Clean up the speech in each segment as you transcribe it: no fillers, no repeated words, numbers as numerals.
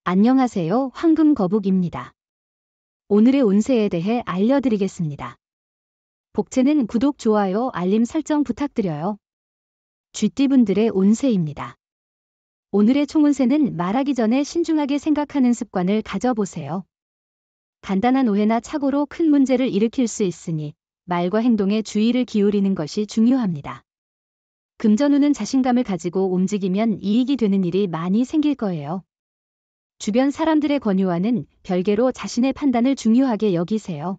안녕하세요. 황금거북입니다. 오늘의 운세에 대해 알려드리겠습니다. 복채는 구독, 좋아요, 알림 설정 부탁드려요. 쥐띠분들의 운세입니다. 오늘의 총운세는 말하기 전에 신중하게 생각하는 습관을 가져보세요. 간단한 오해나 착오로 큰 문제를 일으킬 수 있으니 말과 행동에 주의를 기울이는 것이 중요합니다. 금전운은 자신감을 가지고 움직이면 이익이 되는 일이 많이 생길 거예요. 주변 사람들의 권유와는 별개로 자신의 판단을 중요하게 여기세요.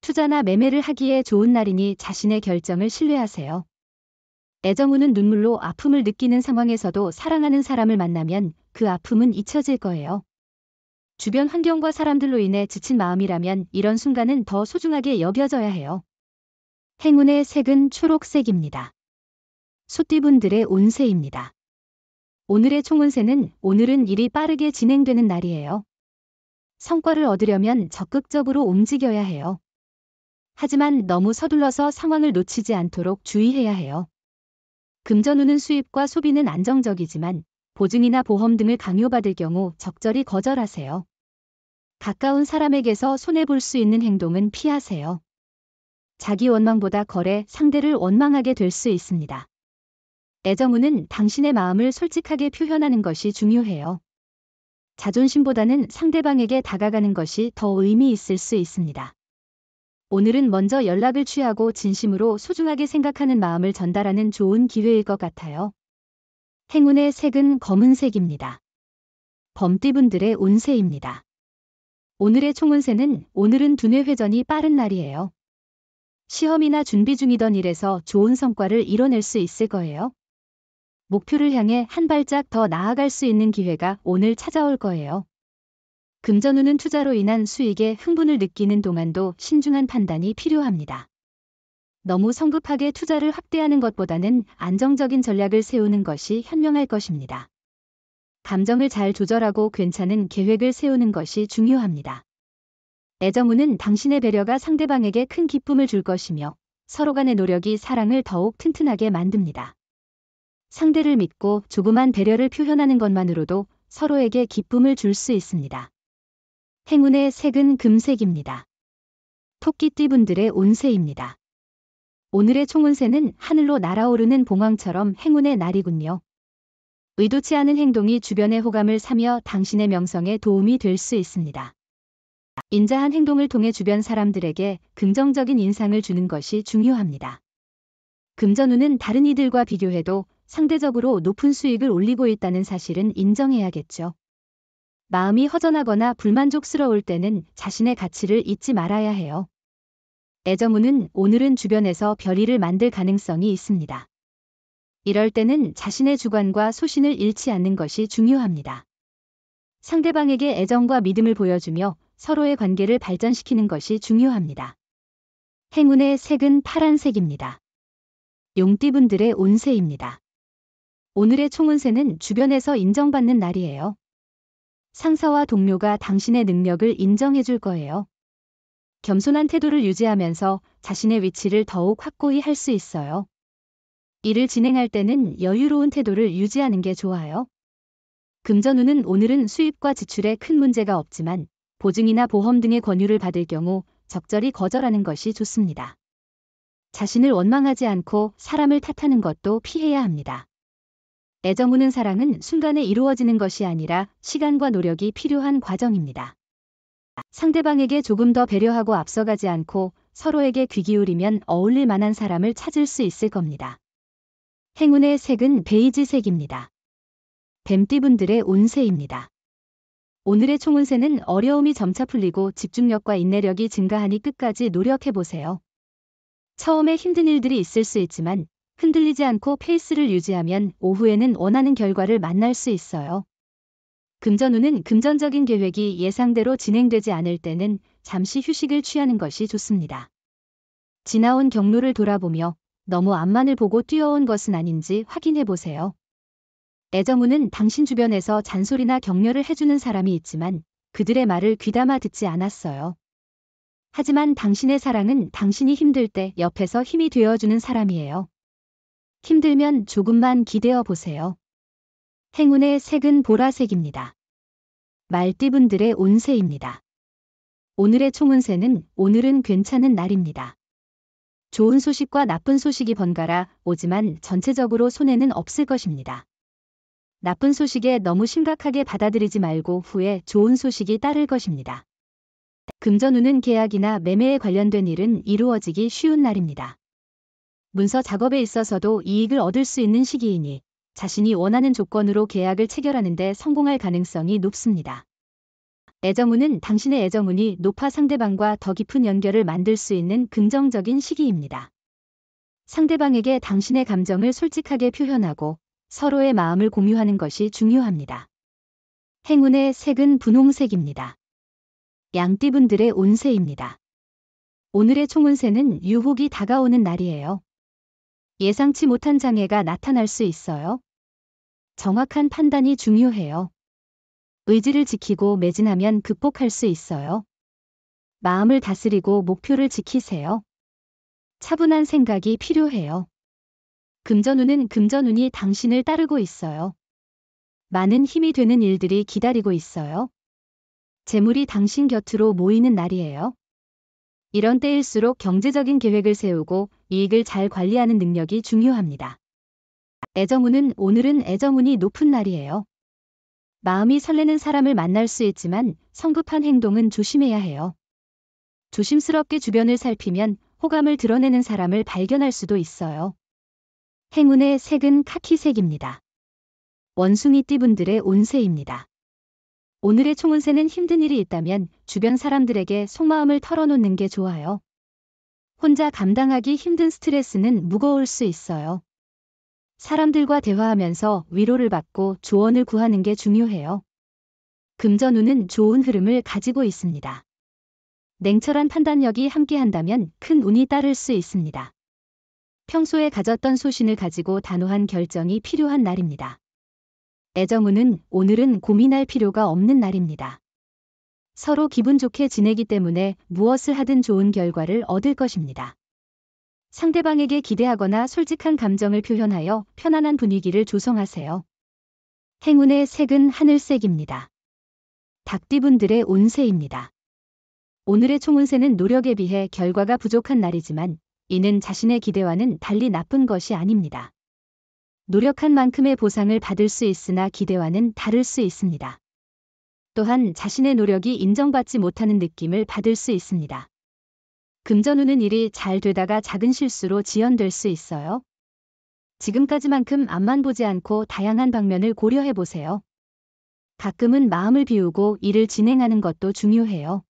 투자나 매매를 하기에 좋은 날이니 자신의 결정을 신뢰하세요. 애정운은 눈물로 아픔을 느끼는 상황에서도 사랑하는 사람을 만나면 그 아픔은 잊혀질 거예요. 주변 환경과 사람들로 인해 지친 마음이라면 이런 순간은 더 소중하게 여겨져야 해요. 행운의 색은 초록색입니다. 소띠분들의 운세입니다. 오늘의 총운세는 오늘은 일이 빠르게 진행되는 날이에요. 성과를 얻으려면 적극적으로 움직여야 해요. 하지만 너무 서둘러서 상황을 놓치지 않도록 주의해야 해요. 금전운은 수입과 소비는 안정적이지만 보증이나 보험 등을 강요받을 경우 적절히 거절하세요. 가까운 사람에게서 손해볼 수 있는 행동은 피하세요. 자기 원망보다 거래, 상대를 원망하게 될 수 있습니다. 애정운은 당신의 마음을 솔직하게 표현하는 것이 중요해요. 자존심보다는 상대방에게 다가가는 것이 더 의미 있을 수 있습니다. 오늘은 먼저 연락을 취하고 진심으로 소중하게 생각하는 마음을 전달하는 좋은 기회일 것 같아요. 행운의 색은 검은색입니다. 범띠분들의 운세입니다. 오늘의 총운세는 오늘은 두뇌 회전이 빠른 날이에요. 시험이나 준비 중이던 일에서 좋은 성과를 이뤄낼 수 있을 거예요. 목표를 향해 한 발짝 더 나아갈 수 있는 기회가 오늘 찾아올 거예요. 금전운은 투자로 인한 수익에 흥분을 느끼는 동안도 신중한 판단이 필요합니다. 너무 성급하게 투자를 확대하는 것보다는 안정적인 전략을 세우는 것이 현명할 것입니다. 감정을 잘 조절하고 괜찮은 계획을 세우는 것이 중요합니다. 애정운은 당신의 배려가 상대방에게 큰 기쁨을 줄 것이며 서로 간의 노력이 사랑을 더욱 튼튼하게 만듭니다. 상대를 믿고 조그만 배려를 표현하는 것만으로도 서로에게 기쁨을 줄 수 있습니다. 행운의 색은 금색입니다. 토끼띠분들의 운세입니다. 오늘의 총운세는 하늘로 날아오르는 봉황처럼 행운의 날이군요. 의도치 않은 행동이 주변의 호감을 사며 당신의 명성에 도움이 될 수 있습니다. 인자한 행동을 통해 주변 사람들에게 긍정적인 인상을 주는 것이 중요합니다. 금전운은 다른 이들과 비교해도 상대적으로 높은 수익을 올리고 있다는 사실은 인정해야겠죠. 마음이 허전하거나 불만족스러울 때는 자신의 가치를 잊지 말아야 해요. 애정운은 오늘은 주변에서 별일을 만들 가능성이 있습니다. 이럴 때는 자신의 주관과 소신을 잃지 않는 것이 중요합니다. 상대방에게 애정과 믿음을 보여주며 서로의 관계를 발전시키는 것이 중요합니다. 행운의 색은 파란색입니다. 용띠분들의 운세입니다. 오늘의 총운세는 주변에서 인정받는 날이에요. 상사와 동료가 당신의 능력을 인정해 줄 거예요. 겸손한 태도를 유지하면서 자신의 위치를 더욱 확고히 할 수 있어요. 일을 진행할 때는 여유로운 태도를 유지하는 게 좋아요. 금전운은 오늘은 수입과 지출에 큰 문제가 없지만 보증이나 보험 등의 권유를 받을 경우 적절히 거절하는 것이 좋습니다. 자신을 원망하지 않고 사람을 탓하는 것도 피해야 합니다. 애정우는 사랑은 순간에 이루어지는 것이 아니라 시간과 노력이 필요한 과정입니다. 상대방에게 조금 더 배려하고 앞서가지 않고 서로에게 귀 기울이면 어울릴 만한 사람을 찾을 수 있을 겁니다. 행운의 색은 베이지색입니다. 뱀띠분들의 운세입니다. 오늘의 총운세는 어려움이 점차 풀리고 집중력과 인내력이 증가하니 끝까지 노력해보세요. 처음에 힘든 일들이 있을 수 있지만 흔들리지 않고 페이스를 유지하면 오후에는 원하는 결과를 만날 수 있어요. 금전운은 금전적인 계획이 예상대로 진행되지 않을 때는 잠시 휴식을 취하는 것이 좋습니다. 지나온 경로를 돌아보며 너무 앞만을 보고 뛰어온 것은 아닌지 확인해 보세요. 애정운은 당신 주변에서 잔소리나 격려를 해주는 사람이 있지만 그들의 말을 귀담아 듣지 않았어요. 하지만 당신의 사랑은 당신이 힘들 때 옆에서 힘이 되어주는 사람이에요. 힘들면 조금만 기대어 보세요. 행운의 색은 보라색입니다. 말띠분들의 운세입니다. 오늘의 총운세는 오늘은 괜찮은 날입니다. 좋은 소식과 나쁜 소식이 번갈아 오지만 전체적으로 손해는 없을 것입니다. 나쁜 소식에 너무 심각하게 받아들이지 말고 후에 좋은 소식이 따를 것입니다. 금전운은 계약이나 매매에 관련된 일은 이루어지기 쉬운 날입니다. 문서 작업에 있어서도 이익을 얻을 수 있는 시기이니 자신이 원하는 조건으로 계약을 체결하는 데 성공할 가능성이 높습니다. 애정운은 당신의 애정운이 높아 상대방과 더 깊은 연결을 만들 수 있는 긍정적인 시기입니다. 상대방에게 당신의 감정을 솔직하게 표현하고 서로의 마음을 공유하는 것이 중요합니다. 행운의 색은 분홍색입니다. 양띠분들의 운세입니다. 오늘의 총운세는 유혹이 다가오는 날이에요. 예상치 못한 장애가 나타날 수 있어요. 정확한 판단이 중요해요. 의지를 지키고 매진하면 극복할 수 있어요. 마음을 다스리고 목표를 지키세요. 차분한 생각이 필요해요. 금전운이 당신을 따르고 있어요. 많은 힘이 되는 일들이 기다리고 있어요. 재물이 당신 곁으로 모이는 날이에요. 이런 때일수록 경제적인 계획을 세우고 이익을 잘 관리하는 능력이 중요합니다. 애정운은 오늘은 애정운이 높은 날이에요. 마음이 설레는 사람을 만날 수 있지만 성급한 행동은 조심해야 해요. 조심스럽게 주변을 살피면 호감을 드러내는 사람을 발견할 수도 있어요. 행운의 색은 카키색입니다. 원숭이띠분들의 운세입니다. 오늘의 총운세는 힘든 일이 있다면 주변 사람들에게 속마음을 털어놓는 게 좋아요. 혼자 감당하기 힘든 스트레스는 무거울 수 있어요. 사람들과 대화하면서 위로를 받고 조언을 구하는 게 중요해요. 금전운은 좋은 흐름을 가지고 있습니다. 냉철한 판단력이 함께한다면 큰 운이 따를 수 있습니다. 평소에 가졌던 소신을 가지고 단호한 결정이 필요한 날입니다. 애정운은 오늘은 고민할 필요가 없는 날입니다. 서로 기분 좋게 지내기 때문에 무엇을 하든 좋은 결과를 얻을 것입니다. 상대방에게 기대하거나 솔직한 감정을 표현하여 편안한 분위기를 조성하세요. 행운의 색은 하늘색입니다. 닭띠분들의 운세입니다. 오늘의 총운세는 노력에 비해 결과가 부족한 날이지만 이는 자신의 기대와는 달리 나쁜 것이 아닙니다. 노력한 만큼의 보상을 받을 수 있으나 기대와는 다를 수 있습니다. 또한 자신의 노력이 인정받지 못하는 느낌을 받을 수 있습니다. 금전운은 일이 잘 되다가 작은 실수로 지연될 수 있어요. 지금까지만큼 앞만 보지 않고 다양한 방면을 고려해 보세요. 가끔은 마음을 비우고 일을 진행하는 것도 중요해요.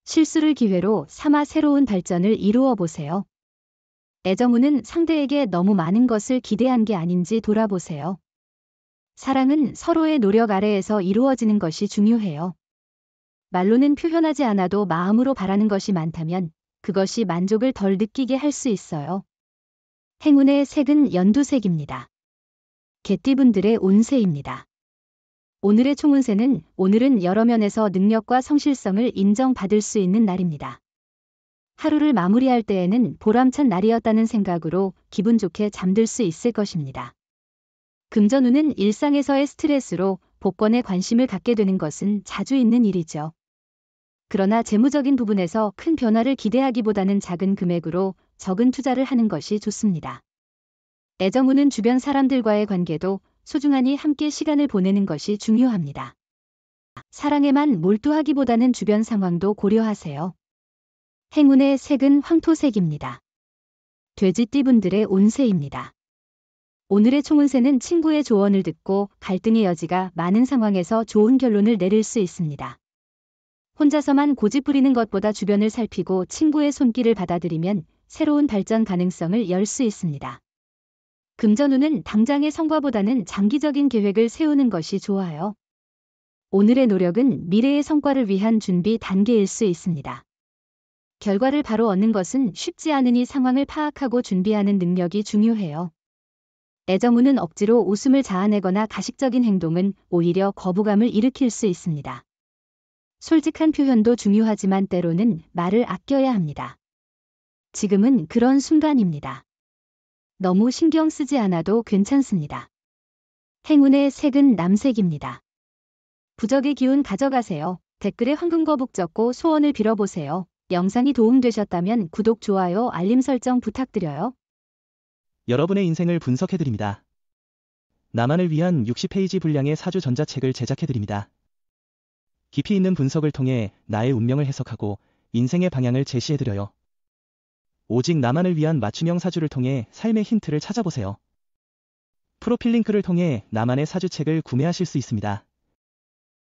실수를 기회로 삼아 새로운 발전을 이루어 보세요. 애정운은 상대에게 너무 많은 것을 기대한 게 아닌지 돌아보세요. 사랑은 서로의 노력 아래에서 이루어지는 것이 중요해요. 말로는 표현하지 않아도 마음으로 바라는 것이 많다면 그것이 만족을 덜 느끼게 할 수 있어요. 행운의 색은 연두색입니다. 개띠분들의 운세입니다. 오늘의 총운세는 오늘은 여러 면에서 능력과 성실성을 인정받을 수 있는 날입니다. 하루를 마무리할 때에는 보람찬 날이었다는 생각으로 기분 좋게 잠들 수 있을 것입니다. 금전운은 일상에서의 스트레스로 복권에 관심을 갖게 되는 것은 자주 있는 일이죠. 그러나 재무적인 부분에서 큰 변화를 기대하기보다는 작은 금액으로 적은 투자를 하는 것이 좋습니다. 애정운은 주변 사람들과의 관계도 소중하니 함께 시간을 보내는 것이 중요합니다. 사랑에만 몰두하기보다는 주변 상황도 고려하세요. 행운의 색은 황토색입니다. 돼지띠분들의 운세입니다. 오늘의 총운세는 친구의 조언을 듣고 갈등의 여지가 많은 상황에서 좋은 결론을 내릴 수 있습니다. 혼자서만 고집 부리는 것보다 주변을 살피고 친구의 손길을 받아들이면 새로운 발전 가능성을 열 수 있습니다. 금전운은 당장의 성과보다는 장기적인 계획을 세우는 것이 좋아요. 오늘의 노력은 미래의 성과를 위한 준비 단계일 수 있습니다. 결과를 바로 얻는 것은 쉽지 않으니 상황을 파악하고 준비하는 능력이 중요해요. 애정운은 억지로 웃음을 자아내거나 가식적인 행동은 오히려 거부감을 일으킬 수 있습니다. 솔직한 표현도 중요하지만 때로는 말을 아껴야 합니다. 지금은 그런 순간입니다. 너무 신경 쓰지 않아도 괜찮습니다. 행운의 색은 남색입니다. 부적의 기운 가져가세요. 댓글에 황금거북 적고 소원을 빌어보세요. 영상이 도움되셨다면 구독, 좋아요, 알림 설정 부탁드려요. 여러분의 인생을 분석해드립니다. 나만을 위한 60페이지 분량의 사주 전자책을 제작해드립니다. 깊이 있는 분석을 통해 나의 운명을 해석하고 인생의 방향을 제시해드려요. 오직 나만을 위한 맞춤형 사주를 통해 삶의 힌트를 찾아보세요. 프로필 링크를 통해 나만의 사주책을 구매하실 수 있습니다.